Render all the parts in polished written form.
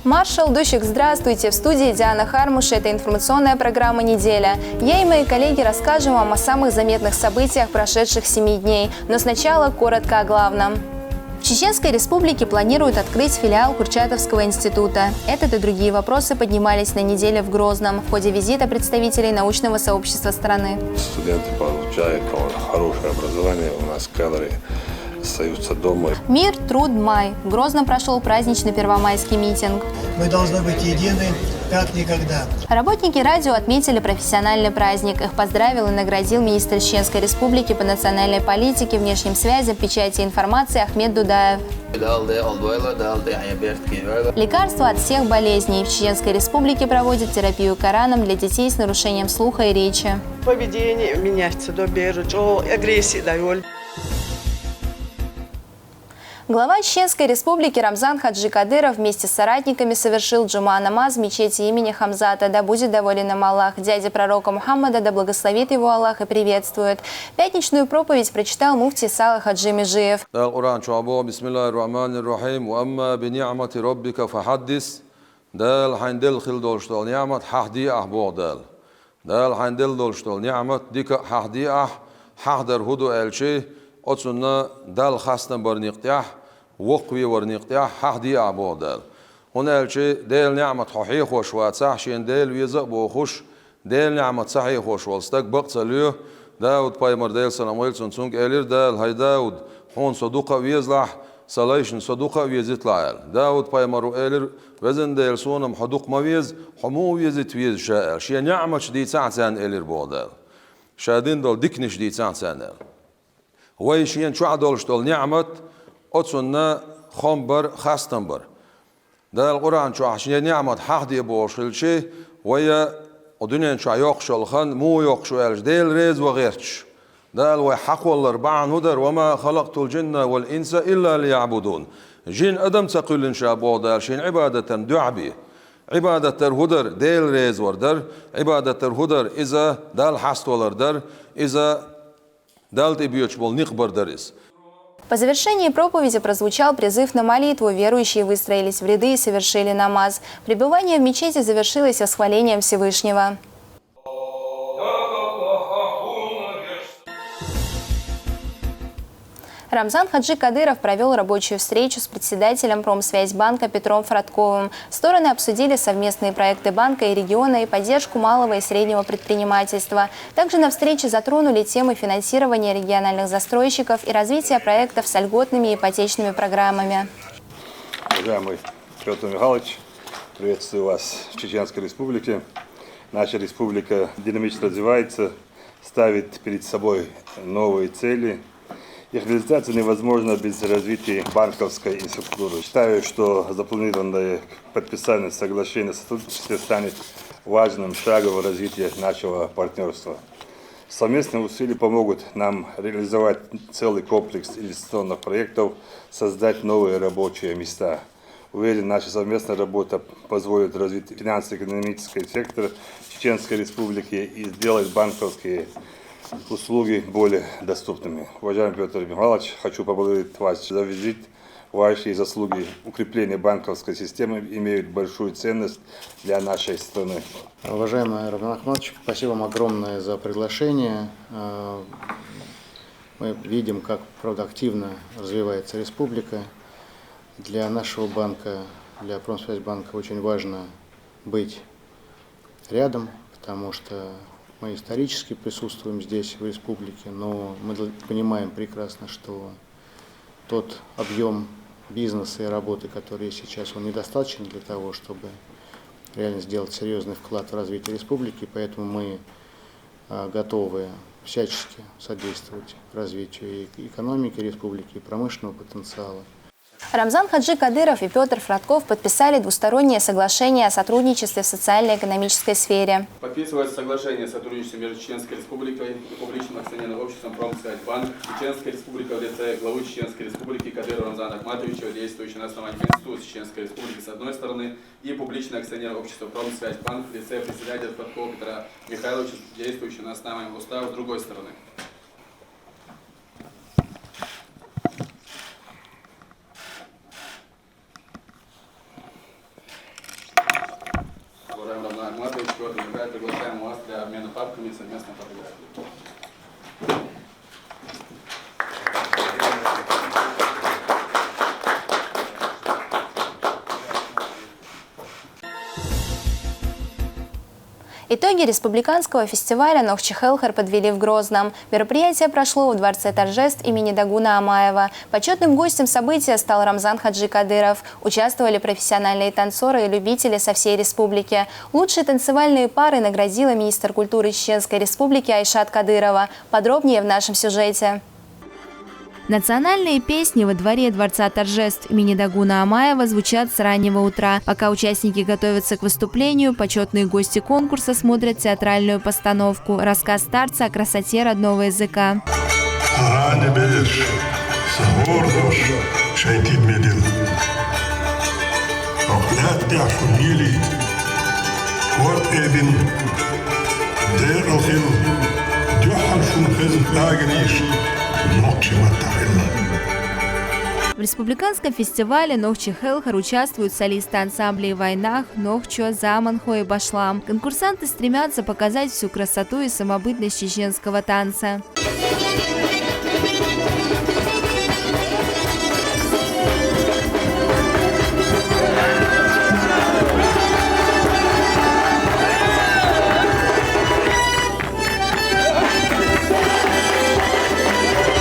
Маршал Дущик, здравствуйте! В студии Диана Хармуш. Это информационная программа «Неделя». Я и мои коллеги расскажем вам о самых заметных событиях прошедших 7 дней. Но сначала коротко о главном. В Чеченской Республике планируют открыть филиал Курчатовского института. Этот и другие вопросы поднимались на неделе в Грозном в ходе визита представителей научного сообщества страны. Студенты получают хорошее образование, у нас кадры остаются дома. Мир, труд, май. В Грозном прошел праздничный первомайский митинг. Мы должны быть едины, как никогда. Работники радио отметили профессиональный праздник. Их поздравил и наградил министр Чеченской Республики по национальной политике, внешним связям, печати и информации Ахмед Дудаев. Лекарства от всех болезней. В Чеченской Республике проводят терапию Кораном для детей с нарушением слуха и речи. Поведение меняется до агрессии довольно. Глава Чеченской Республики Рамзан Хаджи Кадыров вместе с соратниками совершил джума намаз в мечети имени Хамзата. Да будет доволен им Аллах. Дядя пророка Мухаммада, да благословит его Аллах и приветствует. Пятничную проповедь прочитал муфти Салах Хаджи Межиев. وقوي ورنيقتيا حدي عبودال هنا الشيء ديل نعمة حقيقة خوش واتسحشين ديل ويزق بوخش ديل نعمة صحيح خوش والستك بقتليه داود بايمر ديل سلام ويلسون سونك إلير دال هاي داود هون صدوقة ويزلح صلايشن صدوقة ويزيت لعال داود بايمر إلير وزن ديل سونم حدوق مويز حمو ويزيت ويز شائل شيء نعمة شديد ساعتان إلير بودال شادين دول ديكنش دي ساعتان هو يشين شو عدول شتول نعمة أتصنع خمبر خاستنبر ده القرآن شو عشان نعمة حد يبوشل شيء ويا الدنيا شو يخشل خن مو يخشل ديل ريز وغيرش ده الوي حق والأربعة ندر وما خلقت الجن والإنس إلا ليعبدون جن أدم تقول إن شاء الله شين عبادة دعبي عبادة الهدر ديل ريز وردر عبادة الهدر إذا دال حست والردر إذا دال تبيوش بول نقبر درس. По завершении проповеди прозвучал призыв на молитву. Верующие выстроились в ряды и совершили намаз. Пребывание в мечети завершилось восхвалением Всевышнего. Рамзан Хаджи Кадыров провел рабочую встречу с председателем Промсвязьбанка Петром Фратковым. Стороны обсудили совместные проекты банка и региона и поддержку малого и среднего предпринимательства. Также на встрече затронули темы финансирования региональных застройщиков и развития проектов с льготными ипотечными программами. Уважаемый Петр Михайлович, приветствую вас в Чеченской Республике. Наша республика динамично развивается, ставит перед собой новые цели. Их реализация невозможна без развития банковской инфраструктуры. Считаю, что запланированное подписание соглашения о сотрудничестве станет важным шагом в развитии нашего партнерства. Совместные усилия помогут нам реализовать целый комплекс инвестиционных проектов, создать новые рабочие места. Уверен, наша совместная работа позволит развить финансово-экономический сектор Чеченской Республики и сделать банковские услуги более доступными. Уважаемый Петр Михайлович, хочу поблагодарить вас за визит. Ваши заслуги укрепления банковской системы имеют большую ценность для нашей страны. Уважаемый Рамзан Ахматович, спасибо вам огромное за приглашение. Мы видим, как, правда, активно развивается республика. Для нашего банка, для Промсвязьбанка очень важно быть рядом, потому что мы исторически присутствуем здесь, в республике, но мы понимаем прекрасно, что тот объем бизнеса и работы, который есть сейчас, он недостаточен для того, чтобы реально сделать серьезный вклад в развитие республики, поэтому мы готовы всячески содействовать развитию и экономики республики, и промышленного потенциала. Рамзан Хаджи Кадыров и Петр Фратков подписали двустороннее соглашение о сотрудничестве в социально-экономической сфере. Подписывается соглашение о сотрудничестве между Чеченской Республикой и публичным акционерным обществом Промсвязьбанк. Чеченская Республика в лице главы Чеченской Республики Кадырова Рамзана Ахматовича, действующего на основании Конституции Чеченской Республики с одной стороны, и публичное акционерное общество Промсвязьбанк в лице председателя Фраткова Петра Михайловича, действующего на основании устава с другой стороны. Петр Михайлович, приглашаем вас для обмена папками и совместной фотографии. Итоги республиканского фестиваля «Нохчи-Хелхер» подвели в Грозном. Мероприятие прошло в Дворце торжеств имени Дагуна Амаева. Почетным гостем события стал Рамзан Хаджи Кадыров. Участвовали профессиональные танцоры и любители со всей республики. Лучшие танцевальные пары наградила министр культуры Чеченской республики Айшат Кадырова. Подробнее в нашем сюжете. Национальные песни во дворе Дворца торжеств имени Дагуна Амаева звучат с раннего утра. Пока участники готовятся к выступлению, почетные гости конкурса смотрят театральную постановку «Рассказ старца о красоте родного языка». В республиканском фестивале «Нохчи-Хелхер» участвуют солисты ансамблей «Вайнах», «Нохчо», «Заманхо» и «Башлам». Конкурсанты стремятся показать всю красоту и самобытность чеченского танца.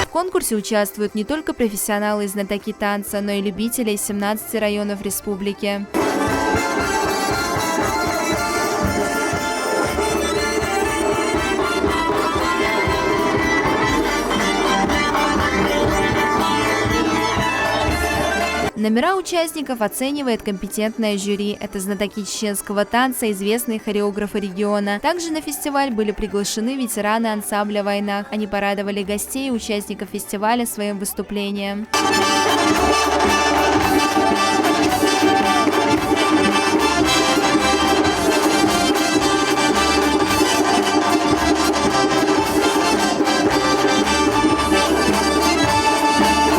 В конкурсе участвуют не только профессионалы и знатоки танца, но и любители из 17 районов республики. Номера участников оценивает компетентное жюри. Это знатоки чеченского танца, известные хореографы региона. Также на фестиваль были приглашены ветераны ансамбля «Вайнах». Они порадовали гостей и участников фестиваля своим выступлением.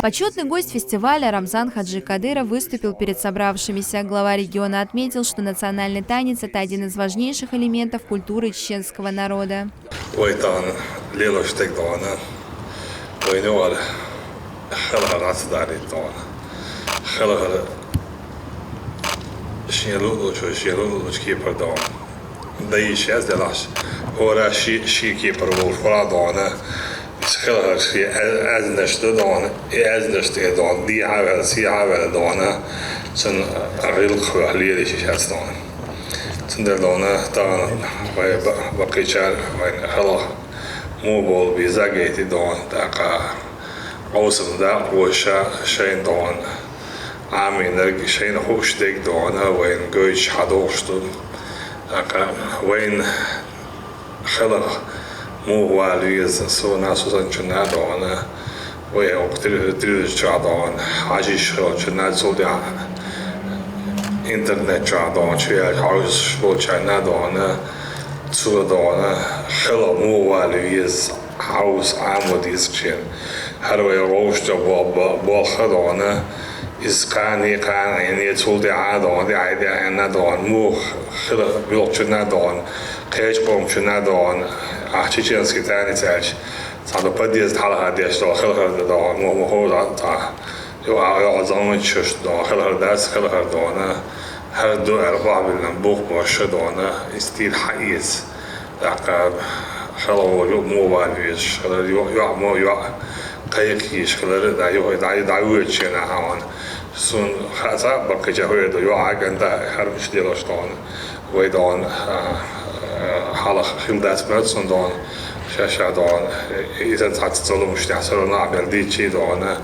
Почетный гость фестиваля Рамзан Хаджи Кадыров выступил перед собравшимися. Глава региона отметил, что национальный танец – это один из важнейших элементов культуры чеченского народа. خلها شيء أزنش دون أزنش دون دي عمل سي عمل دونا سن أغيل خليه ليش يشاس دون سن دونا تان بقي شار وين خلا مو بول بيزاجيتي دون تاقا أوصل دا وشا شين دون عامين درج شين خوش ديك دونا وين جوش حدوش دون تاقا وين خلا مو واليز سو ناسو سنچنا دونه و اقتدار جادان عاجش چنا زودیا اینترنت جادان چه هاوس بوچنا دونه سو دونه خلا مو واليز هاوس عمودیس چین هر وی روش با خدانه إسقاني قان يعني تولد عادون دي عادي أنا دون مو خلا بيوتشنا دون قيش قومشنا دون أحتيجنسكي تاني تاج صار بديز حاله هديش دون خلا دون مو هو دا يو زمان تشش دون خلا داس خلا دون هر دو أربعة بالنبوخ باش دون استيل حقيس عقاب خلا مو واليش خلا يو قيكيش خلا دا يو تشينا هون سون خاصة بقى جهوي دو يو عجندا هرمش ديلاش دون ويدون حالا خلدات مرسون دون شاشة دون إذا تعتصلوا مش تحصلوا نعمل دي شيء دون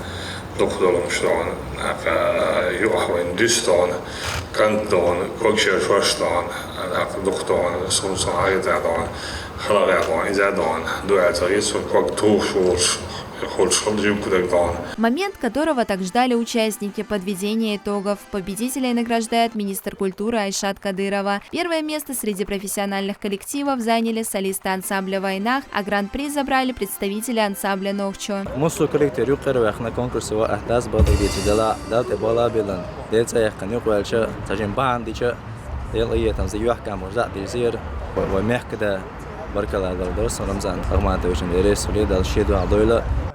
دخلوا مش دون يو أحوين ديس دون كنت دون كوكشير شوش دون دخلوا سون عايد دون خلا دون إذا دون دو أتريسون كوك توشوش Момент, которого так ждали участники, подведение итогов. Победителей награждает министр культуры Айшат Кадырова. Первое место среди профессиональных коллективов заняли солисты ансамбля «Вайнах», а гран-при забрали представители ансамбля «Нохчо».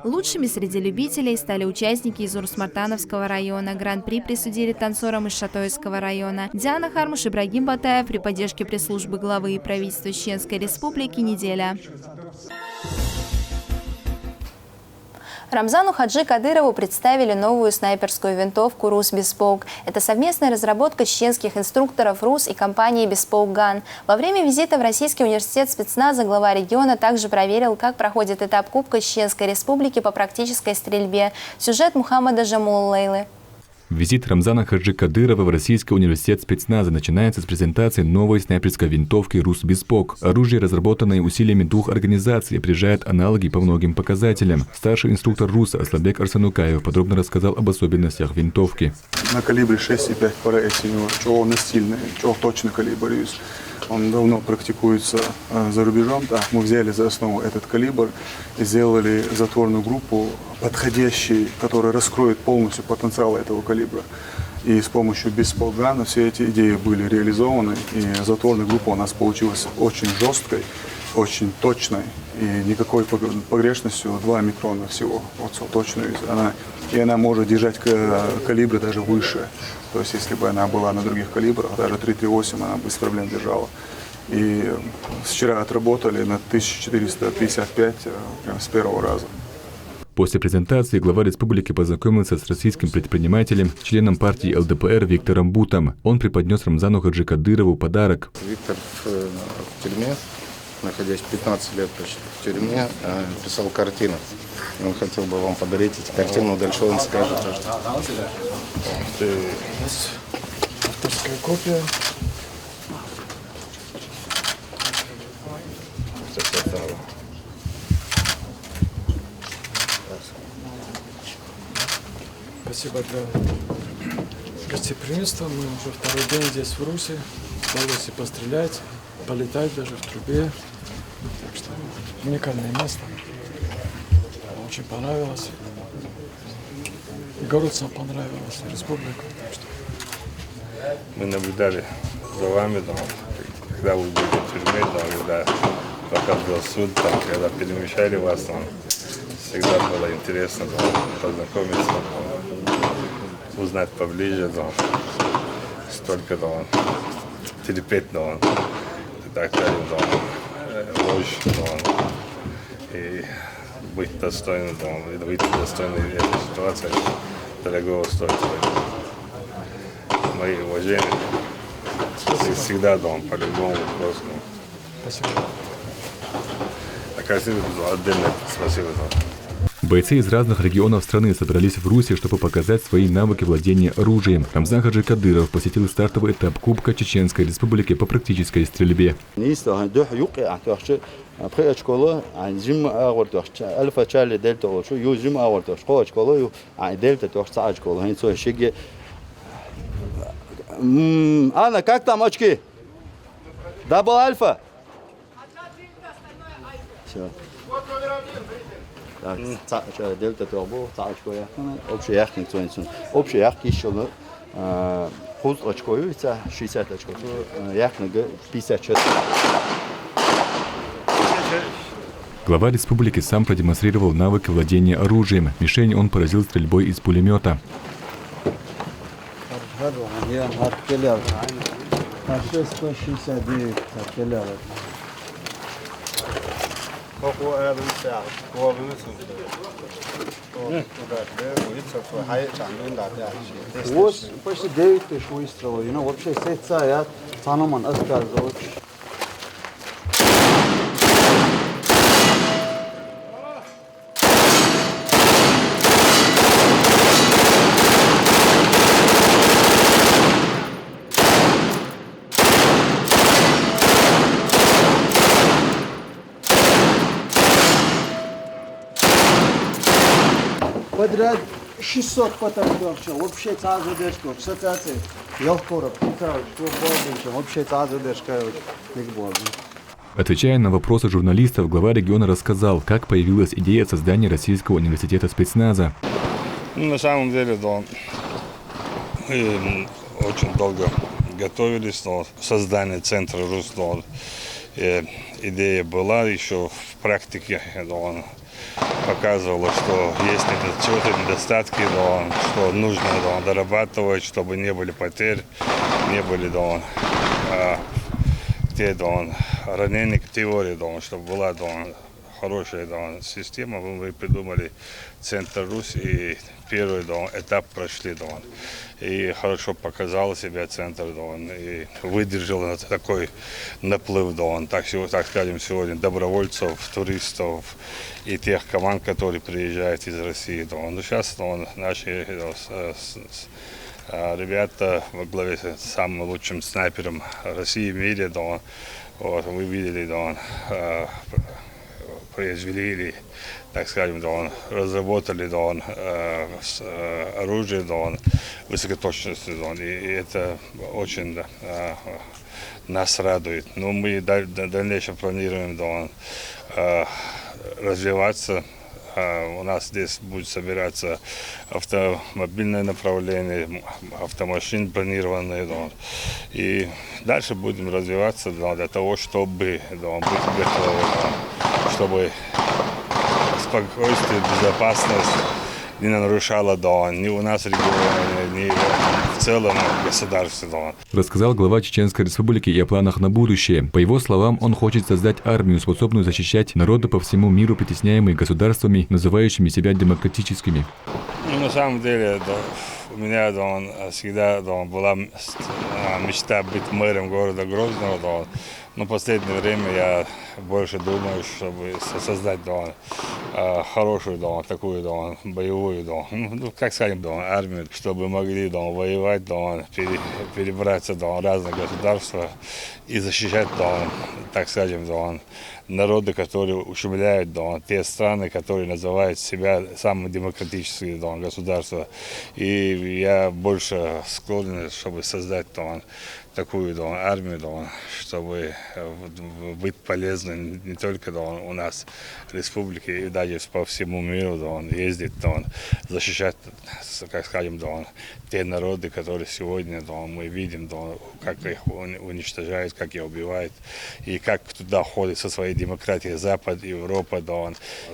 Лучшими среди любителей стали участники из Урус-Мартановского района. Гран-при присудили танцорам из Шатойского района. Диана Хармуш, Ибрагим Батаев при поддержке пресс-службы главы и правительства Чеченской Республики «Неделя». Рамзану Хаджи Кадырову представили новую снайперскую винтовку «Рус Беспоук». Это совместная разработка чеченских инструкторов РУС и компании «Беспоук Ган». Во время визита в Российский университет спецназа глава региона также проверил, как проходит этап Кубка Чеченской Республики по практической стрельбе. Сюжет Мухаммада Жамул-Лейлы. Визит Рамзана Хаджи Кадырова в Российский университет спецназа начинается с презентации новой снайперской винтовки «Рус Беспоук». Оружие, разработанное усилиями двух организаций, опережает аналоги по многим показателям. Старший инструктор РУСа Асланбек Арсанукаев подробно рассказал об особенностях винтовки. На калибре 6,5 параэсию, чего настильный, чего точный калибр. Он давно практикуется за рубежом. Да, мы взяли за основу этот калибр и сделали затворную группу, подходящей, которая раскроет полностью потенциал этого калибра. И с помощью Беспоук Гана все эти идеи были реализованы. И затворная группа у нас получилась очень жесткой, очень точной. И никакой погрешностью 2 микрона всего. Вот точную. Она может держать калибры даже выше. То есть, если бы она была на других калибрах, даже 338 она без проблем держала. И вчера отработали на 1455 прям с первого раза. После презентации глава республики познакомился с российским предпринимателем, членом партии ЛДПР Виктором Бутом. Он преподнес Рамзану Хаджи Кадырову подарок. Виктор в тюрьме, находясь 15 лет почти в тюрьме, писал картины. Он хотел бы вам подарить эти картины, дальше он скажет. Авторская копия. Спасибо за гостеприимство. Мы уже второй день здесь в Руси. Удалось и пострелять, полетать даже в трубе. Так что уникальное место. Очень понравилось. И город сам понравился, республику. Так что... Мы наблюдали за вами, когда вы были в тюрьме, когда проходил суд, когда перемещали вас, всегда было интересно познакомиться, узнать поближе, столько терпеть, и так далее, ложь, и быть достойным, и выйти достойным этой ситуации, дорогого стоит. Мои уважения. Всегда по-любому вопросу. Спасибо. Отдельно спасибо. Бойцы из разных регионов страны собрались в Руси, чтобы показать свои навыки владения оружием. Рамзан Хаджи Кадыров посетил стартовый этап Кубка Чеченской Республики по практической стрельбе. Анна, как там очки? Дабл альфа? Все. Так, дельта турбо, очко яхнет, общий яхнет, общий яхнет еще, худ очко, 60 очко, яхнет 54. Глава республики сам продемонстрировал навыки владения оружием. Мишень он поразил стрельбой из пулемета. Почти 9 тысяч выстрелов, вообще сердца, я саноман отказывал. Подряд 600 потом вообще та задержка, в ассоциации Ялкоров, вообще та задержка. Отвечая на вопросы журналистов, глава региона рассказал, как появилась идея создания Российского университета спецназа. На самом деле, мы очень долго готовились к созданию центра РУС. идея была, еще в практике он показывал, что есть чего-то недостатки, что нужно дорабатывать, чтобы не были потерь, не были ранений к теории, чтобы была хорошая система. Мы придумали Центр Русь, и первый этап прошли. И хорошо показал себя центр, и выдержал такой наплыв, так скажем, сегодня добровольцев, туристов и тех команд, которые приезжают из России. Но сейчас наши ребята во главе с самым лучшим снайпером России в мире, вы видели, произвели, так скажем, разработали оружие высокоточности, и это очень нас радует. Но мы в дальнейшем планируем развиваться. У нас здесь будет собираться автомобильное направление, автомашины бронированные. И дальше будем развиваться для того, чтобы быть готовы, чтобы спокойствие, безопасность не нарушала ни у нас в регионе, ни в целом государстве. Рассказал глава Чеченской Республики и о планах на будущее. По его словам, он хочет создать армию, способную защищать народы по всему миру, притесняемые государствами, называющими себя демократическими. На самом деле, у меня всегда была мечта быть мэром города Грозного. Но в последнее время я больше думаю, чтобы создать хорошую такую боевую, как скажем, армию, чтобы могли воевать, перебраться в разные государства и защищать, так скажем, народы, которые ущемляют те страны, которые называют себя самыми демократическими государствами. И я больше склонен, чтобы создать такую армию, чтобы быть полезным не только у нас в республике, и даже по всему миру ездить, защищать, как скажем, те народы, которые сегодня мы видим, как их уничтожают, как их убивают, и как туда ходят со своей демократией Запад, Европа,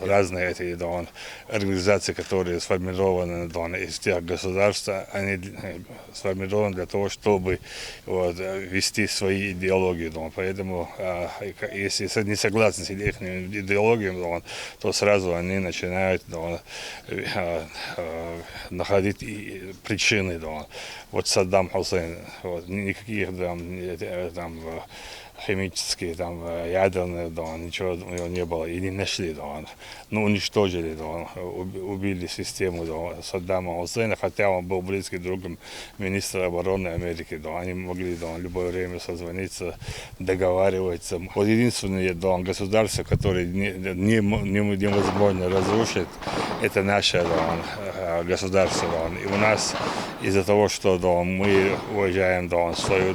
разные эти организации, которые сформированы из тех государств, они сформированы для того, чтобы вести свои идеологии. Поэтому, если не согласны с их идеологией, то сразу они начинают находить причины. Вот Саддам Хусейн, никаких химических, ядерных, ничего у него не было, и не нашли, но уничтожили, убили систему Саддама Хусейна, хотя он был близким другом министра обороны Америки, они могли в любое время созвониться, договариваться. Вот единственное государство, которое невозможно разрушить, это наше государство, и у нас из-за того, что мы уважаем свою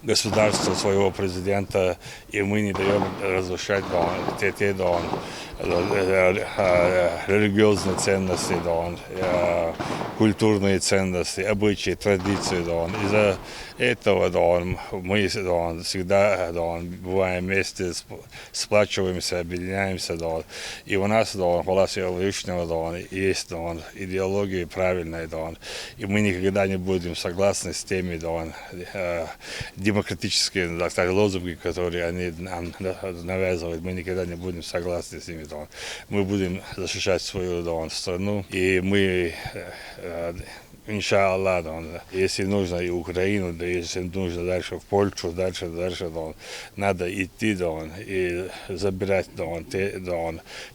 государство, своего президента, и мы не даем разрушать те религиозные ценности, культурные ценности, обычаи, традиции. Из-за этого мы всегда бываем вместе, сплачиваемся, объединяемся. И у нас у Всевышнего есть идеология правильная, и мы никогда не будем согласны с теми демократические лозунги, которые они нам навязывают. Мы никогда не будем согласны с ними. Мы будем защищать свою страну, и мы, иншаллах, если нужно и Украину, да если нужно дальше в Польшу, дальше, надо идти и забирать те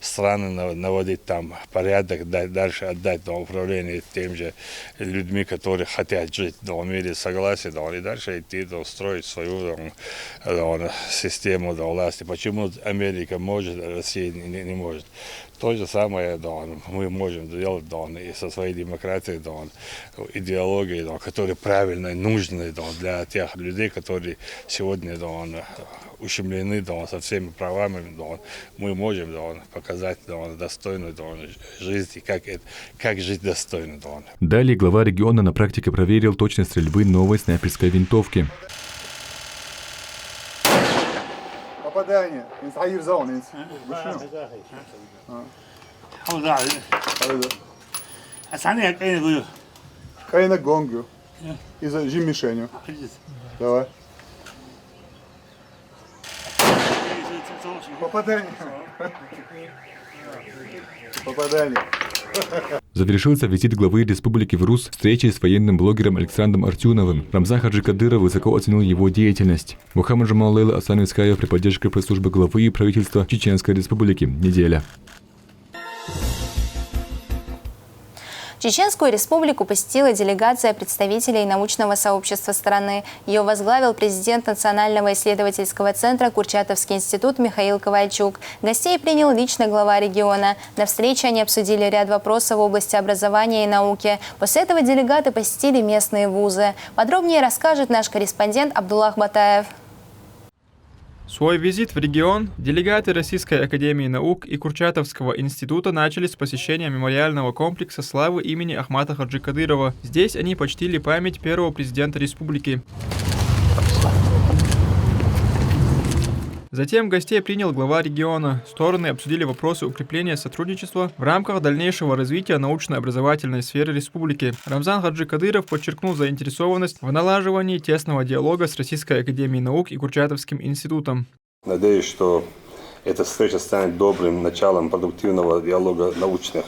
страны, наводить там порядок, дальше отдать управление тем же людьми, которые хотят жить в мире согласия, и дальше идти строить свою систему власти. Почему Америка может, а Россия не может? То же самое мы можем делать и со своей демократией, идеологией, которая правильная, нужная для тех людей, которые сегодня ущемлены со всеми правами. Мы можем показать достойную жизнь и как жить достойно. Далее глава региона на практике проверил точность стрельбы новой снайперской винтовки. Попадание. Инсайр зон. Кайна гонгу. Из-за мишенью. Давай. Попадание. Попадание. Завершился визит главы республики в РУС встречей с военным блогером Александром Артюновым. Рамзан Хаджи Кадыров высоко оценил его деятельность. Мухаммад Джамал Асан Искаев при поддержке пресс-службы главы и правительства Чеченской Республики. Неделя. Чеченскую республику посетила делегация представителей научного сообщества страны. Ее возглавил президент Национального исследовательского центра Курчатовский институт Михаил Ковальчук. Гостей принял лично глава региона. На встрече они обсудили ряд вопросов в области образования и науки. После этого делегаты посетили местные вузы. Подробнее расскажет наш корреспондент Абдуллах Батаев. Свой визит в регион делегаты Российской академии наук и Курчатовского института начали с посещения мемориального комплекса славы имени Ахмата Хаджи Кадырова. Здесь они почтили память первого президента республики. Затем гостей принял глава региона. Стороны обсудили вопросы укрепления сотрудничества в рамках дальнейшего развития научно-образовательной сферы республики. Рамзан Хаджи Кадыров подчеркнул заинтересованность в налаживании тесного диалога с Российской академией наук и Курчатовским институтом. Надеюсь, что эта встреча станет добрым началом продуктивного диалога научных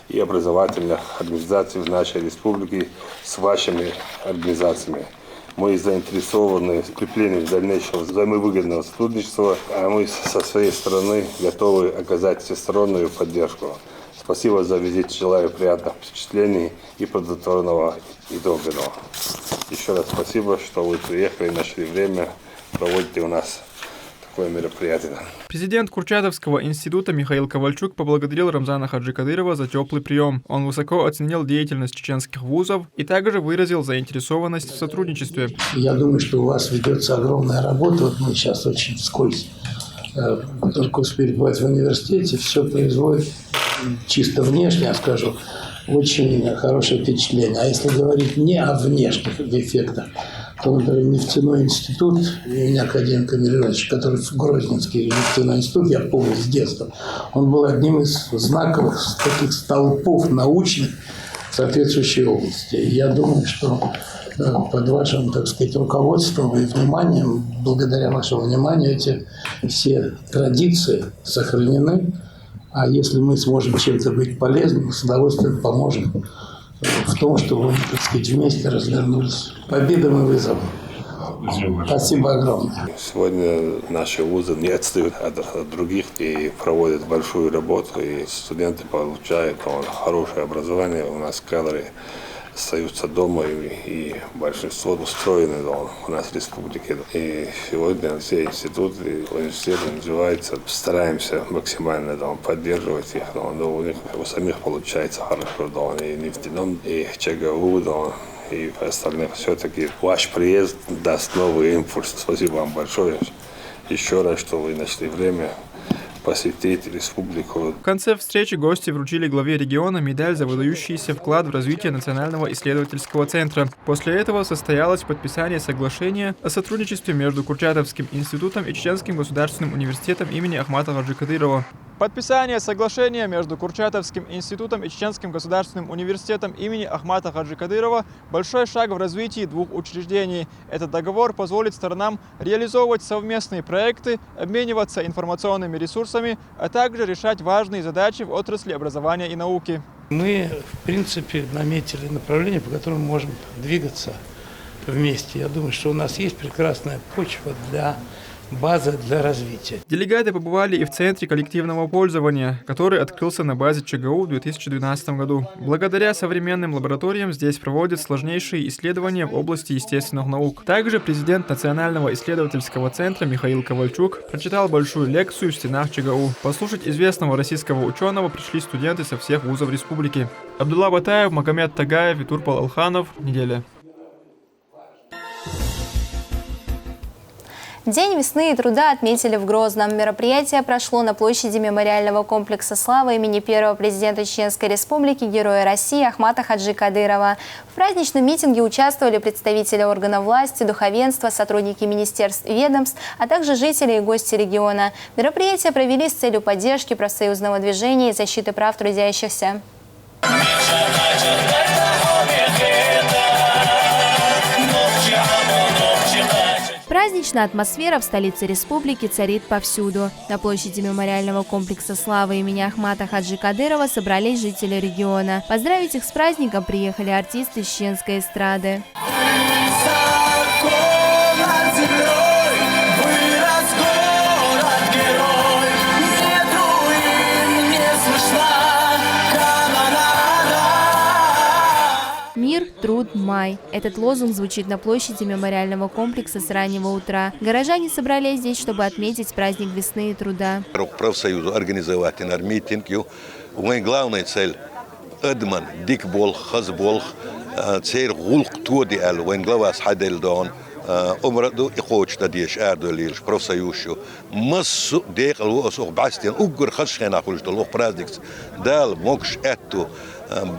и образовательных организаций в нашей республике с вашими организациями. Мы заинтересованы в укреплении дальнейшего взаимовыгодного сотрудничества, а мы со своей стороны готовы оказать всестороннюю поддержку. Спасибо за визит, желаю приятных впечатлений и плодотворного итога. Еще раз спасибо, что вы приехали, нашли время, проводите у нас такое мероприятие. Президент Курчатовского института Михаил Ковальчук поблагодарил Рамзана Хаджи Кадырова за теплый прием. Он высоко оценил деятельность чеченских вузов и также выразил заинтересованность в сотрудничестве. Я думаю, что у вас ведется огромная работа. Вот мы сейчас очень вскользь только успели бывать в университете. Все производит чисто внешне, я скажу, очень хорошее впечатление. А если говорить не о внешних эффектах, то, например, нефтяной институт имени академика Мироновича, который в Грозненский нефтяной институт, я помню с детства, он был одним из знаковых таких столпов научных в соответствующей области. И я думаю, что под вашим, так сказать, руководством и вниманием, благодаря вашему вниманию, эти все традиции сохранены. А если мы сможем чем-то быть полезным, с удовольствием поможем в том, чтобы мы, так сказать, вместе развернулись победам и вызовам. Спасибо огромное. Сегодня наши вузы не отстают от других и проводят большую работу, и студенты получают хорошее образование. У нас кадры остаются дома, и большинство устроены у нас в республике. И сегодня все институты, университеты называются, стараемся максимально поддерживать их. Но у них у самих получается хорошо, и нефтяном, и ЧГУ, и остальных. Все-таки ваш приезд даст новый импульс. Спасибо вам большое еще раз, что вы нашли время посетить республику. В конце встречи гости вручили главе региона медаль за выдающийся вклад в развитие Национального исследовательского центра. После этого состоялось подписание соглашения о сотрудничестве между Курчатовским институтом и Чеченским государственным университетом имени Ахмата Хаджи Кадырова. Подписание соглашения между Курчатовским институтом и Чеченским государственным университетом имени Ахмата Хаджи Кадырова – большой шаг в развитии двух учреждений. Этот договор позволит сторонам реализовывать совместные проекты, обмениваться информационными ресурсами, а также решать важные задачи в отрасли образования и науки. Мы, в принципе, наметили направление, по которому можем двигаться вместе. Я думаю, что у нас есть прекрасная почва база для развития. Делегаты побывали и в Центре коллективного пользования, который открылся на базе ЧГУ в 2012 году. Благодаря современным лабораториям здесь проводят сложнейшие исследования в области естественных наук. Также президент Национального исследовательского центра Михаил Ковальчук прочитал большую лекцию в стенах ЧГУ. Послушать известного российского ученого пришли студенты со всех вузов республики. Абдулла Батаев, Магомед Тагаев и Турпал Алханов. Неделя. День весны и труда отметили в Грозном. Мероприятие прошло на площади мемориального комплекса «Слава» имени первого президента Чеченской Республики, Героя России Ахмата Хаджи Кадырова. В праздничном митинге участвовали представители органов власти, духовенства, сотрудники министерств и ведомств, а также жители и гости региона. Мероприятие провели с целью поддержки профсоюзного движения и защиты прав трудящихся. Праздничная атмосфера в столице республики царит повсюду. На площади мемориального комплекса «Слава» имени Ахмата Хаджи Кадырова собрались жители региона. Поздравить их с праздником приехали артисты чеченской эстрады. Мир, труд, май. Этот лозунг звучит на площади мемориального комплекса с раннего утра. Горожане собрались здесь, чтобы отметить праздник весны и труда. Профсоюзу организовать митинг. Главная цель – адман, дикбол, хазбол, цель гулк туди ал. Глава схадель дон. Умраду и хочет надеясь ардолиш профсоюзу. Массу декал осох бастиан угр хашхена хулждал лох праздник. Дал мокш эту.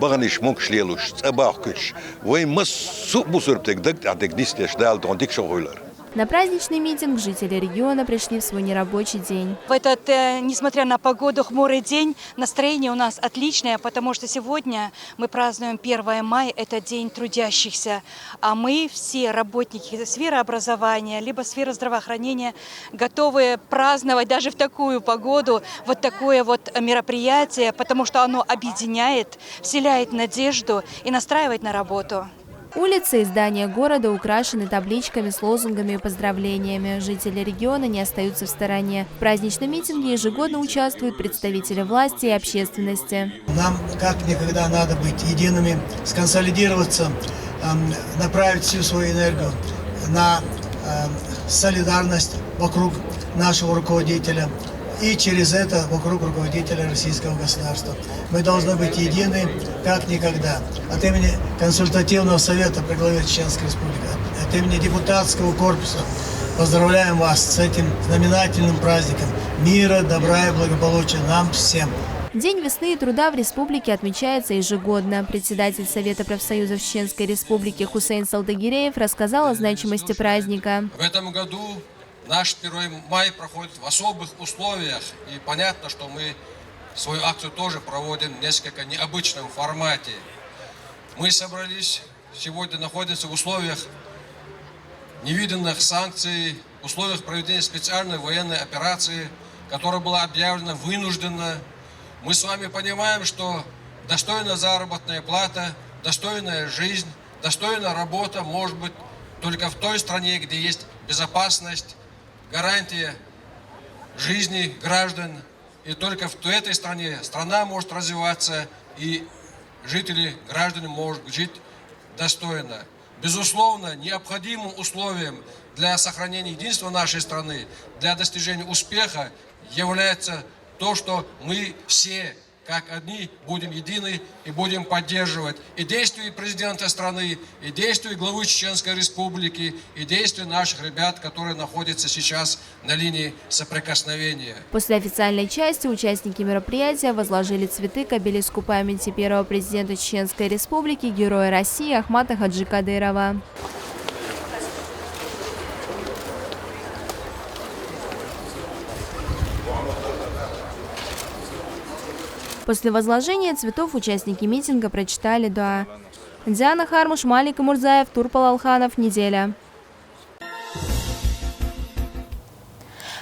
Багниш мокш лелуш, цабахкуш. Вой массу бусурптек дак адегнистеш дал дон дикшогуйлар. На праздничный митинг жители региона пришли в свой нерабочий день. В этот, несмотря на погоду, хмурый день, настроение у нас отличное, потому что сегодня мы празднуем 1 мая, это День трудящихся. А мы все работники сферы образования, либо сферы здравоохранения, готовы праздновать даже в такую погоду вот такое вот мероприятие, потому что оно объединяет, вселяет надежду и настраивает на работу. Улицы и здания города украшены табличками с лозунгами и поздравлениями. Жители региона не остаются в стороне. В праздничном митинге ежегодно участвуют представители власти и общественности. Нам как никогда надо быть едиными, сконсолидироваться, направить всю свою энергию на солидарность вокруг нашего руководителя и через это вокруг руководителя российского государства. Мы должны быть едины как никогда. От имени консультативного совета при главе Чеченской Республики, от имени депутатского корпуса поздравляем вас с этим знаменательным праздником мира, добра и благополучия нам всем. День весны и труда в республике отмечается ежегодно. Председатель Совета профсоюзов Чеченской Республики Хусейн Салтыгиреев рассказал о значимости праздника. В этом году наш 1 мая проходит в особых условиях, и понятно, что мы свою акцию тоже проводим в несколько необычном формате. Мы собрались, сегодня находимся в условиях невиданных санкций, в условиях проведения специальной военной операции, которая была объявлена вынужденно. Мы с вами понимаем, что достойная заработная плата, достойная жизнь, достойная работа может быть только в той стране, где есть безопасность, гарантия жизни граждан. И только в этой стране страна может развиваться, и жители, граждане могут жить достойно. Безусловно, необходимым условием для сохранения единства нашей страны, для достижения успеха является то, что мы все, как одни, будем едины и будем поддерживать и действия президента страны, и действия главы Чеченской Республики, и действия наших ребят, которые находятся сейчас на линии соприкосновения. После официальной части участники мероприятия возложили цветы к обелиску памяти первого президента Чеченской Республики, Героя России Ахмата Хаджи Кадырова. После возложения цветов участники митинга прочитали дуа. Диана Хармуш, Малик Мурзаев, Турпал Алханов. Неделя.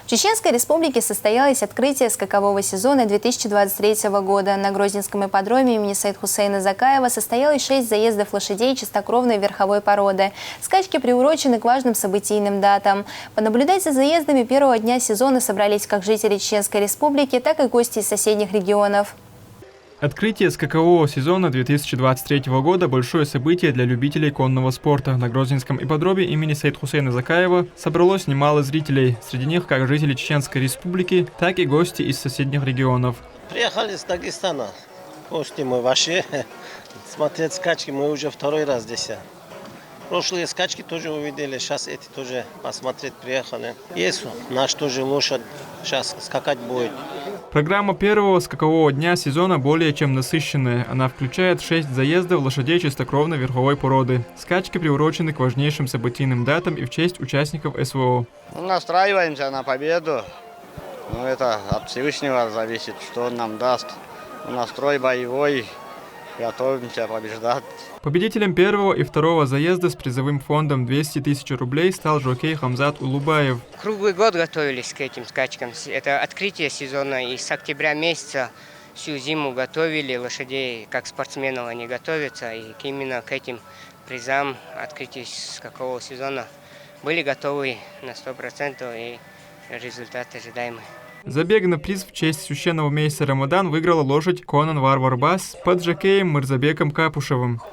В Чеченской Республике состоялось открытие скакового сезона 2023 года. На Грозненском ипподроме имени Саид Хусейна Закаева состоялось 6 заездов лошадей чистокровной верховой породы. Скачки приурочены к важным событийным датам. Понаблюдать за заездами первого дня сезона собрались как жители Чеченской Республики, так и гости из соседних регионов. Открытие скакового сезона 2023 года – большое событие для любителей конного спорта. На Грозненском ипподроме имени Саид Хусейна Закаева собралось немало зрителей. Среди них как жители Чеченской Республики, так и гости из соседних регионов. Приехали с Дагестана. Гости мы вообще смотреть скачки, мы уже второй раз здесь. Прошлые скачки тоже увидели, сейчас эти тоже посмотреть приехали. Есть наш тоже лошадь, сейчас скакать будет. Программа первого скакового дня сезона более чем насыщенная. Она включает 6 заездов лошадей чистокровной верховой породы. Скачки приурочены к важнейшим событийным датам и в честь участников СВО. Настраиваемся на победу. Но это от Всевышнего зависит, что он нам даст. Настрой боевой, готовимся побеждать. Победителем первого и второго заезда с призовым фондом 200 тысяч рублей стал жокей Хамзат Улубаев. Круглый год готовились к этим скачкам. Это открытие сезона, и с октября месяца всю зиму готовили лошадей, как спортсменов они готовятся, и именно к этим призам открытия скакового сезона были готовы на 100%, и результат ожидаемый. Забег на приз в честь священного месяца Рамадан выиграла лошадь Конан Варварбас под жокеем Мырзабеком Капушевым.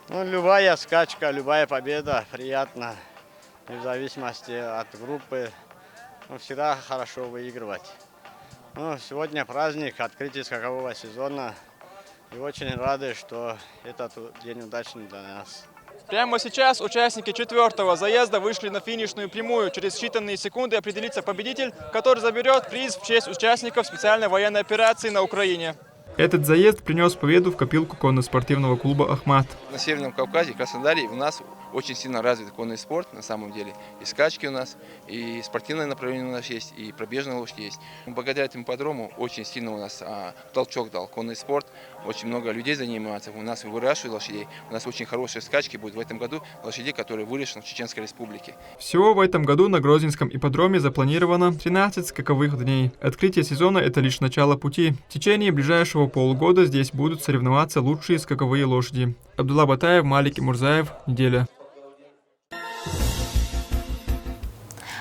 Любая скачка, любая победа приятна. В зависимости от группы, всегда хорошо выигрывать. Сегодня праздник, открытие скакового сезона. И очень рады, что этот день удачный для нас. Прямо сейчас участники 4-го заезда вышли на финишную прямую. Через считанные секунды определится победитель, который заберет приз в честь участников специальной военной операции на Украине. Этот заезд принес победу в копилку конно-спортивного клуба «Ахмат». На Северном Кавказе, Краснодаре у нас очень сильно развит конный спорт, на самом деле. И скачки у нас, и спортивное направление у нас есть, и пробежная лошадь есть. Благодаря этому ипподрому очень сильно у нас толчок дал конный спорт. Очень много людей занимается, у нас выращивают лошадей. У нас очень хорошие скачки будут в этом году лошадей, которые выращены в Чеченской Республике. Всего в этом году на Грозненском ипподроме запланировано 13 скаковых дней. Открытие сезона – это лишь начало пути. В течение ближайшего полугода здесь будут соревноваться лучшие скаковые лошади. Абдулла Батаев, Малик Мурзаев. Неделя.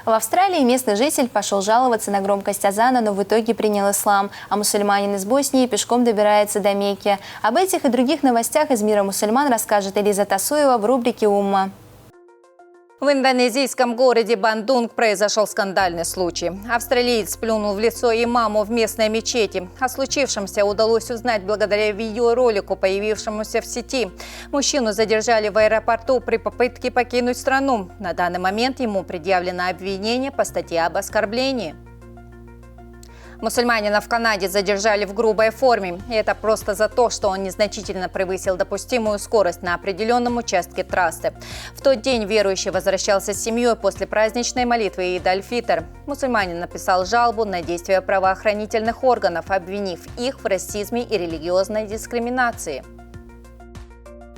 В Австралии местный житель пошел жаловаться на громкость азана, но в итоге принял ислам, а мусульманин из Боснии пешком добирается до Мекки. Об этих и других новостях из мира мусульман расскажет Элиза Тасуева в рубрике «Умма». В индонезийском городе Бандунг произошел скандальный случай. Австралиец плюнул в лицо имаму в местной мечети. О случившемся удалось узнать благодаря видеоролику, появившемуся в сети. Мужчину задержали в аэропорту при попытке покинуть страну. На данный момент ему предъявлено обвинение по статье об оскорблении. Мусульманина в Канаде задержали в грубой форме. И это просто за то, что он незначительно превысил допустимую скорость на определенном участке трассы. В тот день верующий возвращался с семьей после праздничной молитвы Ид аль-Фитр. Мусульманин написал жалобу на действия правоохранительных органов, обвинив их в расизме и религиозной дискриминации.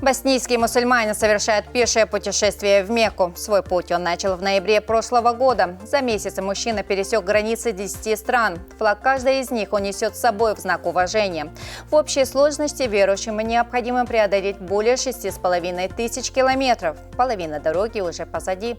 Боснийский мусульманин совершает пешее путешествие в Мекку. Свой путь он начал в ноябре прошлого года. За месяц мужчина пересек границы 10 стран. Флаг каждой из них он несет с собой в знак уважения. В общей сложности верующим необходимо преодолеть более 6500 километров. Половина дороги уже позади.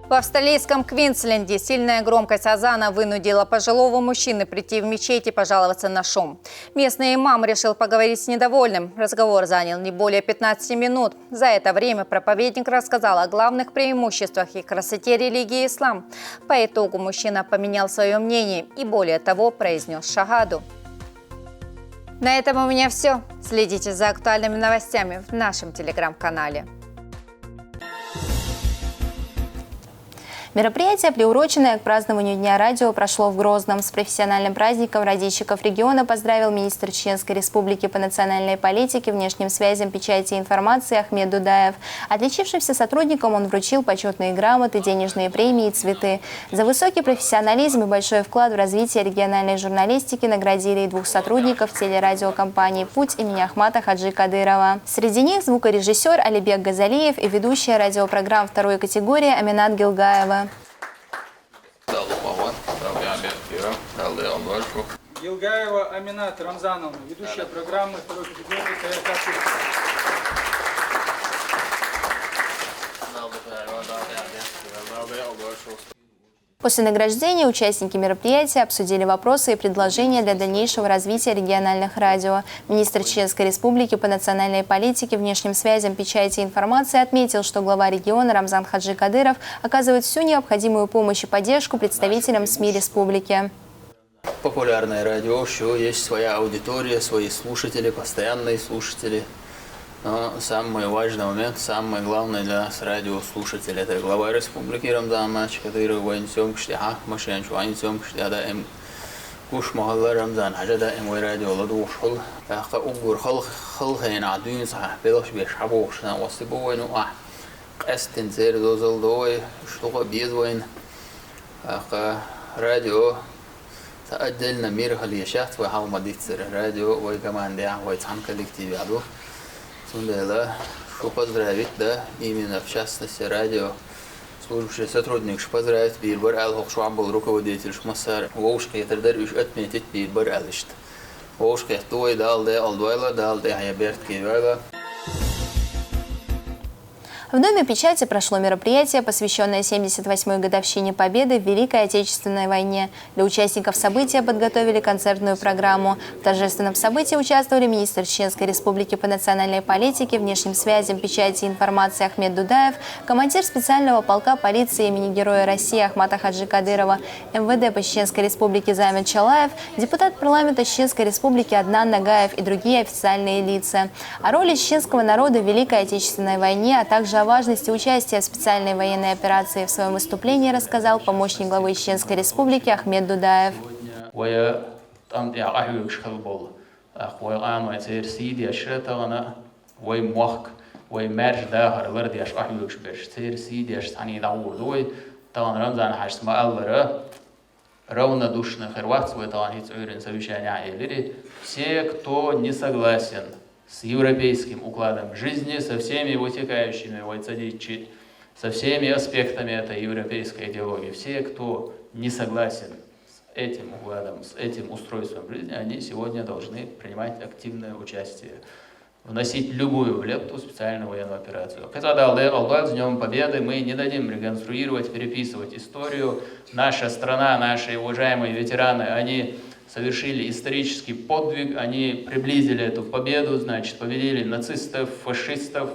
В австралийском Квинсленде сильная громкость азана вынудила пожилого мужчину прийти в мечеть и пожаловаться на шум. Местный имам решил поговорить с недовольным. Разговор занял не более 15 минут. За это время проповедник рассказал о главных преимуществах и красоте религии ислам. По итогу мужчина поменял свое мнение и, более того, произнес шагаду. На этом у меня все. Следите за актуальными новостями в нашем телеграм-канале. Мероприятие, приуроченное к празднованию Дня радио, прошло в Грозном. С профессиональным праздником радищиков региона поздравил министр Чеченской Республики по национальной политике, внешним связям, печати и информации Ахмед Дудаев. Отличившимся сотрудникам он вручил почетные грамоты, денежные премии и цветы. За высокий профессионализм и большой вклад в развитие региональной журналистики наградили и 2 сотрудников телерадиокомпании «Путь» имени Ахмата Хаджи Кадырова. Среди них звукорежиссер Алибек Газалиев и ведущая радиопрограмм второй категории Аминат Гилгаева. Гилгаева Аминат Рамзановна, ведущая программы второй категории ТРК. После награждения участники мероприятия обсудили вопросы и предложения для дальнейшего развития региональных радио. Министр Чеченской Республики по национальной политике, внешним связям, печати и информации отметил, что глава региона Рамзан Хаджи Кадыров оказывает всю необходимую помощь и поддержку представителям СМИ республики. Популярное радио, что есть своя аудитория, свои слушатели, постоянные слушатели. Но самый важный момент, самое главное для нас радиослушателей, это глава республики Рамзан Мач, который военсем кштиха, машин военсем кштиада им куш махалла Рамзан, хажада им радио ладуш хол, аха угур хол хайн عدوين صح بيلش بيشحبوش نا واسبوين وآ قستن زير دوزل دوي شلوق بيزوين اخا راديو تأجلنا مير خليشات وحاول ما ديتصير راديو وكمان ده ويتحن كوللектив عدو سندلا شو поздравить да именно в частности радио служащий сотрудник что поздравить бирбар алхох что был руководитель шмасар воушка етердер уж отметить бирбар алишт воушка той далде алдвайла далде хаяберт кивайла. В Доме печати прошло мероприятие, посвященное 78-й годовщине Победы в Великой Отечественной войне. Для участников события подготовили концертную программу. В торжественном событии участвовали министр Чеченской Республики по национальной политике, внешним связям, печати и информации Ахмед Дудаев, командир специального полка полиции имени Героя России Ахмата Хаджи Кадырова, МВД по Чеченской Республике Замет Чалаев, депутат парламента Чеченской Республики Аднан Нагаев и другие официальные лица. О роли чеченского народа в Великой Отечественной войне, а также о важности участия в специальной военной операции в своем выступлении рассказал помощник главы Чеченской Республики Ахмед Дудаев. Все, кто не согласен с европейским укладом жизни, со всеми вытекающими со всеми аспектами этой европейской идеологии. Все, кто не согласен с этим укладом, с этим устройством жизни, они сегодня должны принимать активное участие, вносить любую лепту в специальную военную операцию. С Днем Победы мы не дадим реконструировать, переписывать историю. Наша страна, наши уважаемые ветераны, они совершили исторический подвиг, они приблизили эту победу, значит, победили нацистов, фашистов.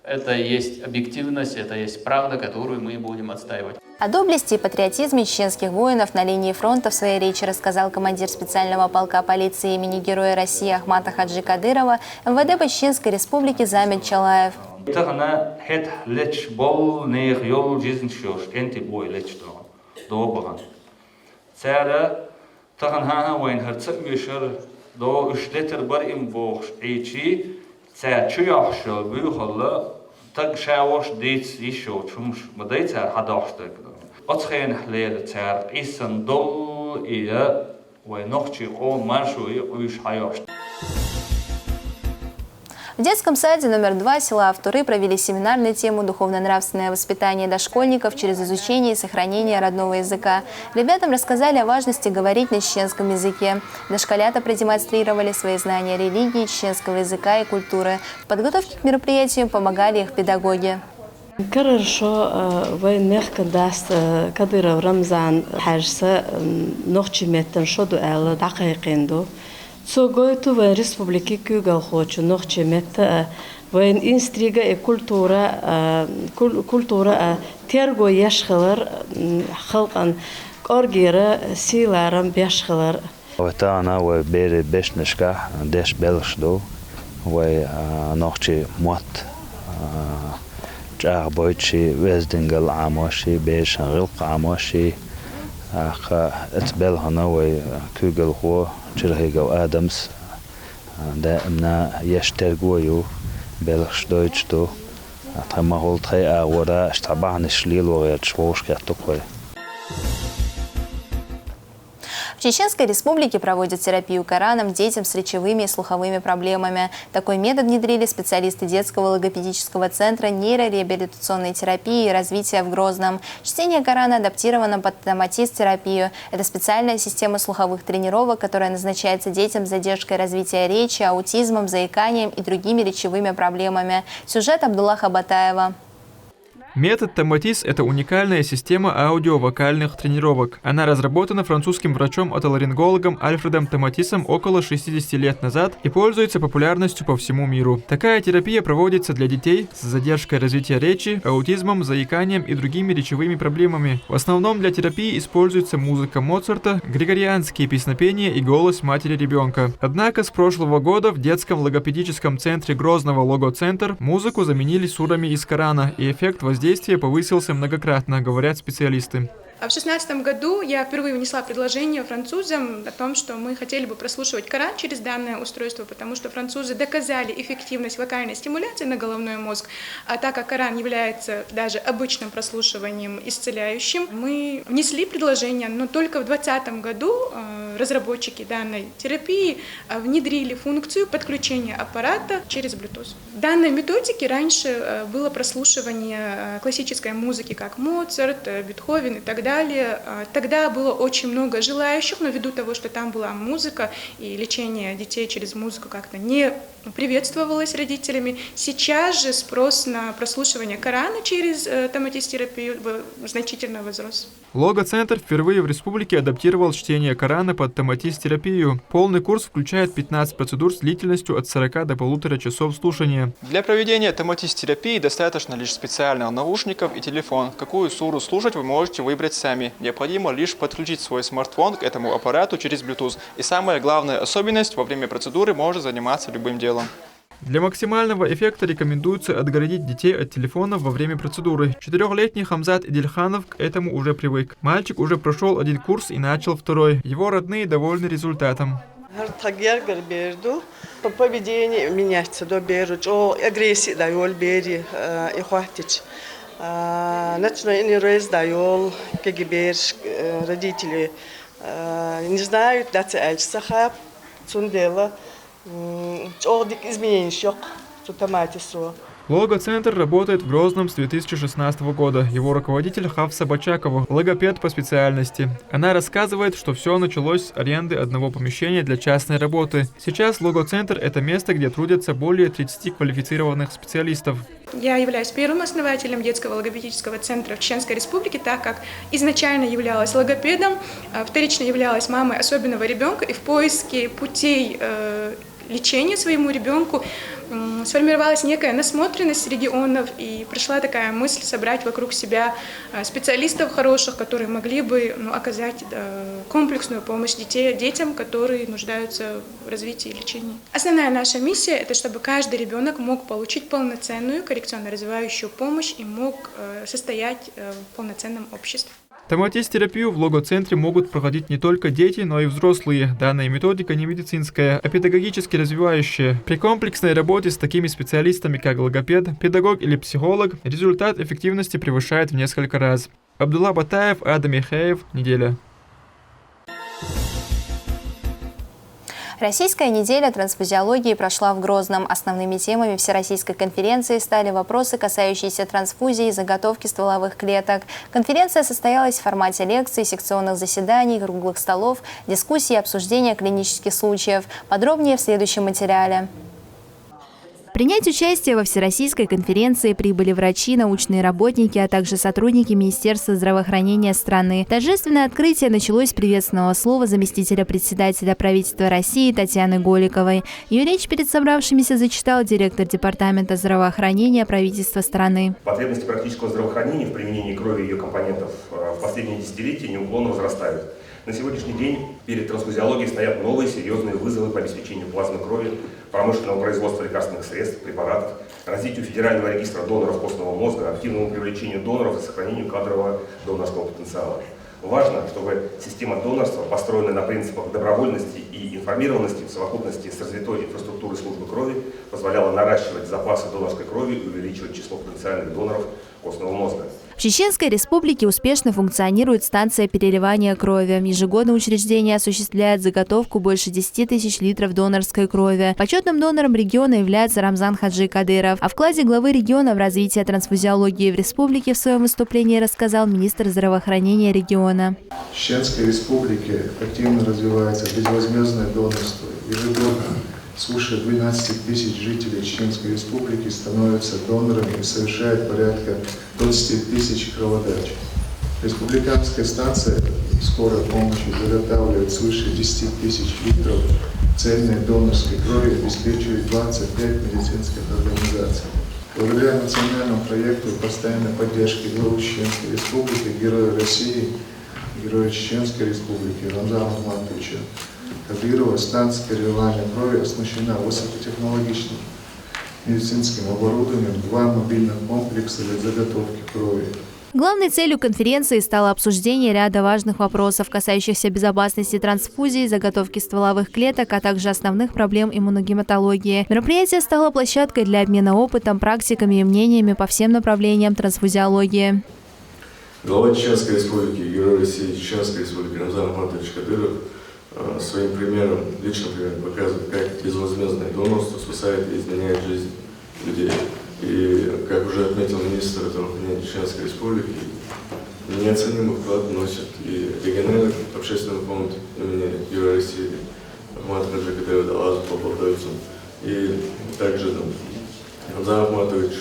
Это есть объективность, это есть правда, которую мы будем отстаивать. О доблести и патриотизме чеченских воинов на линии фронта в своей речи рассказал командир специального полка полиции имени Героя России Ахмата Хаджи Кадырова, МВД по Чеченской Республике Замет Чалаев. Таханхана вайн харцак мишер до ушлетер бар им бохш эйчи ця чуяхшо бухалла так шавош дейц ишо чумш мадайцар хадахтак отхен хлер цар исан дол ия вай нохчи о маршу и уш хаяш. В детском саде номер 2 села Автуры провели семинар на тему «Духовно-нравственное воспитание дошкольников через изучение и сохранение родного языка». Ребятам рассказали о важности говорить на чеченском языке. Дошколята продемонстрировали свои знания религии, чеченского языка и культуры. В подготовке к мероприятию помогали их педагоги. Хорошо, военных даст Кадыров Рамзан Хаджса нохчиметтен шоду элла дакайкенду. Цогойту в республике Кюгал хочу нохчемет воен инстрига и культура терго яшхалар халкан оргира силарам бяшхалар. وتانا وبير بيش نشكح ديش بلشدو ونخشي موت جاء بويتشي وزدنجل عماشي بيش غلق عماشي اتبل هنا وكوجل هو جرهيجو آدمس دائما يشترقويو بلشدويتشدو تما هول تخي أورا اشتبعن شليل وغير شوش كاتوكوي. В Чеченской Республике проводят терапию Кораном детям с речевыми и слуховыми проблемами. Такой метод внедрили специалисты детского логопедического центра нейрореабилитационной терапии и развития в Грозном. Чтение Корана адаптировано под томатист-терапию. Это специальная система слуховых тренировок, которая назначается детям с задержкой развития речи, аутизмом, заиканием и другими речевыми проблемами. Сюжет Абдуллаха Батаева. Метод Томатис – это уникальная система аудиовокальных тренировок. Она разработана французским врачом-отоларингологом Альфредом Томатисом около 60 лет назад и пользуется популярностью по всему миру. Такая терапия проводится для детей с задержкой развития речи, аутизмом, заиканием и другими речевыми проблемами. В основном для терапии используется музыка Моцарта, григорианские песнопения и голос матери ребенка. Однако с прошлого года в детском логопедическом центре Грозного «Логоцентр» музыку заменили сурами из Корана, и эффект воздействия повысился многократно, говорят специалисты. В 2016 году я впервые внесла предложение французам о том, что мы хотели бы прослушивать Коран через данное устройство, потому что французы доказали эффективность вокальной стимуляции на головной мозг, а так как Коран является даже обычным прослушиванием исцеляющим, мы внесли предложение, но только в 2020 году разработчики данной терапии внедрили функцию подключения аппарата через Bluetooth. В данной методике раньше было прослушивание классической музыки, как Моцарт, Бетховен и так далее. Тогда было очень много желающих, но ввиду того, что там была музыка и лечение детей через музыку как-то не приветствовалось родителями. Сейчас же спрос на прослушивание Корана через томатис-терапию значительно возрос. Логоцентр впервые в республике адаптировал чтение Корана под томатис-терапию. Полный курс включает 15 процедур с длительностью от 40 до 1,5 часов слушания. Для проведения томатис-терапии достаточно лишь специальных наушников и телефон. Какую суру слушать вы можете выбрать сами. Необходимо лишь подключить свой смартфон к этому аппарату через Bluetooth. И самая главная особенность, во время процедуры можно заниматься любым делом. Для максимального эффекта рекомендуется отгородить детей от телефонов во время процедуры. 4-летний Хамзат Идильханов к этому уже привык. Мальчик уже прошел один курс и начал второй. Его родные довольны результатом. Поведение меняется до беру, агрессии дает бери и хватит. Начну не раз дает, как берешь родители не знают, да це эльсахаб, цундела. Логоцентр работает в Грозном с 2016 года. Его руководитель Хавса Бачакова, логопед по специальности. Она рассказывает, что все началось с аренды одного помещения для частной работы. Сейчас Логоцентр – это место, где трудятся более 30 квалифицированных специалистов. Я являюсь первым основателем детского логопедического центра в Чеченской Республике, так как изначально являлась логопедом, вторично являлась мамой особенного ребенка, и в поиске путей лечения своему ребенку сформировалась некая насмотренность регионов, и пришла такая мысль собрать вокруг себя специалистов хороших, которые могли бы оказать комплексную помощь детям, которые нуждаются в развитии и лечении. Основная наша миссия – это чтобы каждый ребенок мог получить полноценную коррекционно-развивающую помощь и мог состоять в полноценном обществе. Томатис-терапию в логоцентре могут проходить не только дети, но и взрослые. Данная методика не медицинская, а педагогически развивающая. При комплексной работе с такими специалистами, как логопед, педагог или психолог, результат эффективности превышает в несколько раз. Абдулла Батаев, Адам Михеев, «Неделя». Российская неделя трансфузиологии прошла в Грозном. Основными темами Всероссийской конференции стали вопросы, касающиеся трансфузии и заготовки стволовых клеток. Конференция состоялась в формате лекций, секционных заседаний, круглых столов, дискуссий и обсуждения клинических случаев. Подробнее в следующем материале. Принять участие во Всероссийской конференции прибыли врачи, научные работники, а также сотрудники Министерства здравоохранения страны. Торжественное открытие началось с приветственного слова заместителя председателя правительства России Татьяны Голиковой. Ее речь перед собравшимися зачитал директор департамента здравоохранения правительства страны. Потребности практического здравоохранения в применении крови и ее компонентов в последние десятилетия неуклонно возрастают. На сегодняшний день перед трансфузиологией стоят новые серьезные вызовы по обеспечению плазмы крови, промышленного производства лекарственных средств, препаратов, развитию федерального регистра доноров костного мозга, активному привлечению доноров и сохранению кадрового донорского потенциала. Важно, чтобы система донорства, построенная на принципах добровольности и информированности в совокупности с развитой инфраструктурой службы крови, позволяла наращивать запасы донорской крови и увеличивать число потенциальных доноров костного мозга. В Чеченской Республике успешно функционирует станция переливания крови. Ежегодно учреждение осуществляет заготовку больше 10 тысяч литров донорской крови. Почетным донором региона является Рамзан Хаджи Кадыров. О вкладе главы региона в развитие трансфузиологии в республике в своем выступлении рассказал министр здравоохранения региона. В Чеченской Республике активно развивается безвозмездное донорство. Ежегодно свыше 12 тысяч жителей Чеченской Республики становятся донорами и совершает порядка 20 тысяч кроводач. Республиканская станция скорой помощи заготавливает свыше 10 тысяч литров цельной донорской крови и обеспечивает 25 медицинских организаций. Благодаря национальному проекту постоянной поддержки главы Чеченской Республики, Героя России, Героя Чеченской Республики Рамзана Ахматовича Кадырова, станция переливания крови оснащена высокотехнологичным медицинским оборудованием, 2 мобильных комплекса для заготовки крови. Главной целью конференции стало обсуждение ряда важных вопросов, касающихся безопасности трансфузии, заготовки стволовых клеток, а также основных проблем иммуногематологии. Мероприятие стало площадкой для обмена опытом, практиками и мнениями по всем направлениям трансфузиологии. Глава Чеченской Республики, Герой России Чеченской Республики Рамзан Ахматович Кадыров своим примером, личным примером показывает, как безвозмездное донорство спасает и изменяет жизнь людей. И, как уже отметил министр здравоохранения Чеченской Республики, неоценимый вклад вносит и региональный общественный фонд имени Героя России Ахмата Хаджи Кадырова Далаза по Полтавицам. И также Рамзан Ахматович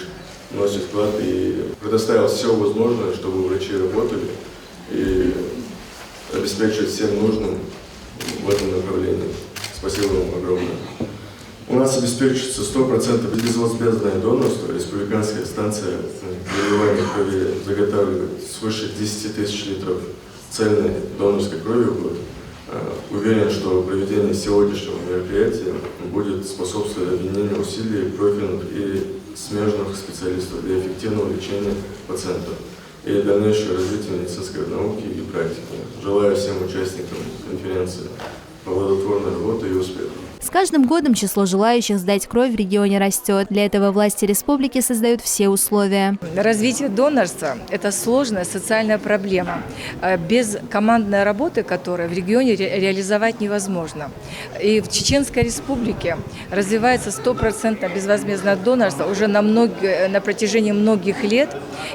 вносит вклад и предоставил все возможное, чтобы врачи работали и обеспечивать всем нужным в этом направлении. Спасибо вам огромное. У нас обеспечивается 100% безвозмездное донорство. Республиканская станция переливания крови заготавливает свыше 10 тысяч литров цельной донорской крови в год. Уверен, что проведение сегодняшнего мероприятия будет способствовать объединению усилий профильных и смежных специалистов для эффективного лечения пациентов и дальнейшего развития медицинской науки и практики. Желаю всем участникам конференции плодотворной работы и успехов. С каждым годом число желающих сдать кровь в регионе растет. Для этого власти республики создают все условия. Развитие донорства – это сложная социальная проблема. Без командной работы, которую в регионе реализовать невозможно. И в Чеченской Республике развивается 100% безвозмездное донорство уже на протяжении многих лет.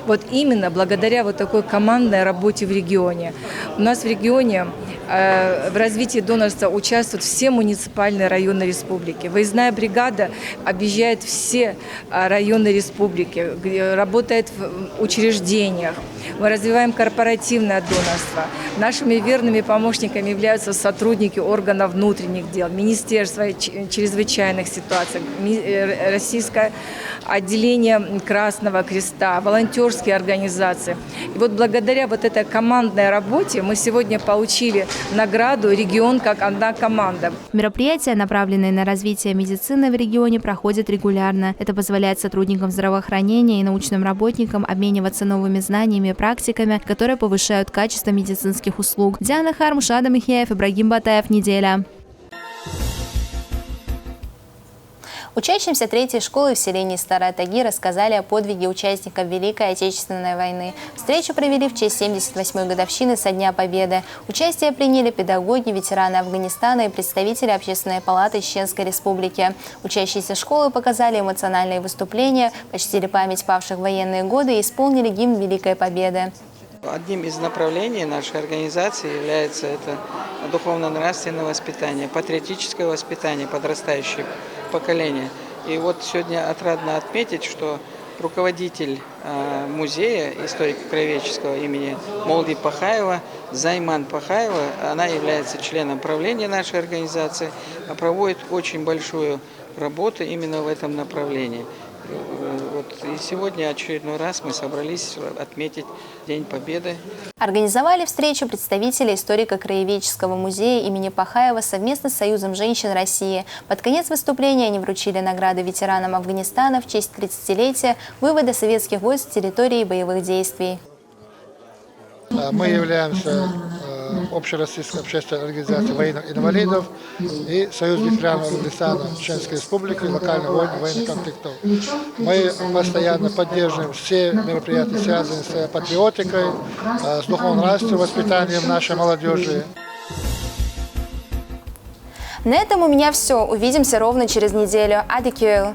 Вот именно благодаря вот такой командной работе в регионе. У нас в регионе в развитии донорства участвуют все муниципальные районы республики. Выездная бригада объезжает все районы республики, работает в учреждениях. Мы развиваем корпоративное донорство. Нашими верными помощниками являются сотрудники органов внутренних дел, Министерства чрезвычайных ситуаций, Российское отделение Красного Креста, волонтерские организации. И вот благодаря вот этой командной работе мы сегодня получили награду «Регион как одна команда». Мероприятия, направленные на развитие медицины в регионе, проходят регулярно. Это позволяет сотрудникам здравоохранения и научным работникам обмениваться новыми знаниями и практиками, которые повышают качество медицинских услуг. Диана Хармуш, Адам Михеев, Ибрагим Батаев. Неделя. Учащимся 3-й школы в селении Старая Таги рассказали о подвиге участников Великой Отечественной войны. Встречу провели в честь 78-й годовщины со Дня Победы. Участие приняли педагоги, ветераны Афганистана и представители Общественной палаты Чеченской Республики. Учащиеся школы показали эмоциональные выступления, почтили память павших в военные годы и исполнили гимн Великой Победы. Одним из направлений нашей организации является это духовно-нравственное воспитание, патриотическое воспитание подрастающего поколения. И вот сегодня отрадно отметить, что руководитель музея историко-краеведческого имени Молди Пахаева, Займан Пахаева, она является членом правления нашей организации, проводит очень большую работу именно в этом направлении. И сегодня очередной раз мы собрались отметить День Победы. Организовали встречу представители историко-краеведческого музея имени Пахаева совместно с Союзом женщин России. Под конец выступления они вручили награды ветеранам Афганистана в честь 30-летия вывода советских войск с территории боевых действий. Мы являемся Общероссийской общественной организацией военных инвалидов и Союз ветеранов Афганистана, Чеченской Республики, локальных военных конфликтов. Мы постоянно поддерживаем все мероприятия, связанные с патриотикой, с духовно-нравственным воспитанием нашей молодежи. На этом у меня все. Увидимся ровно через неделю. Адикюэл.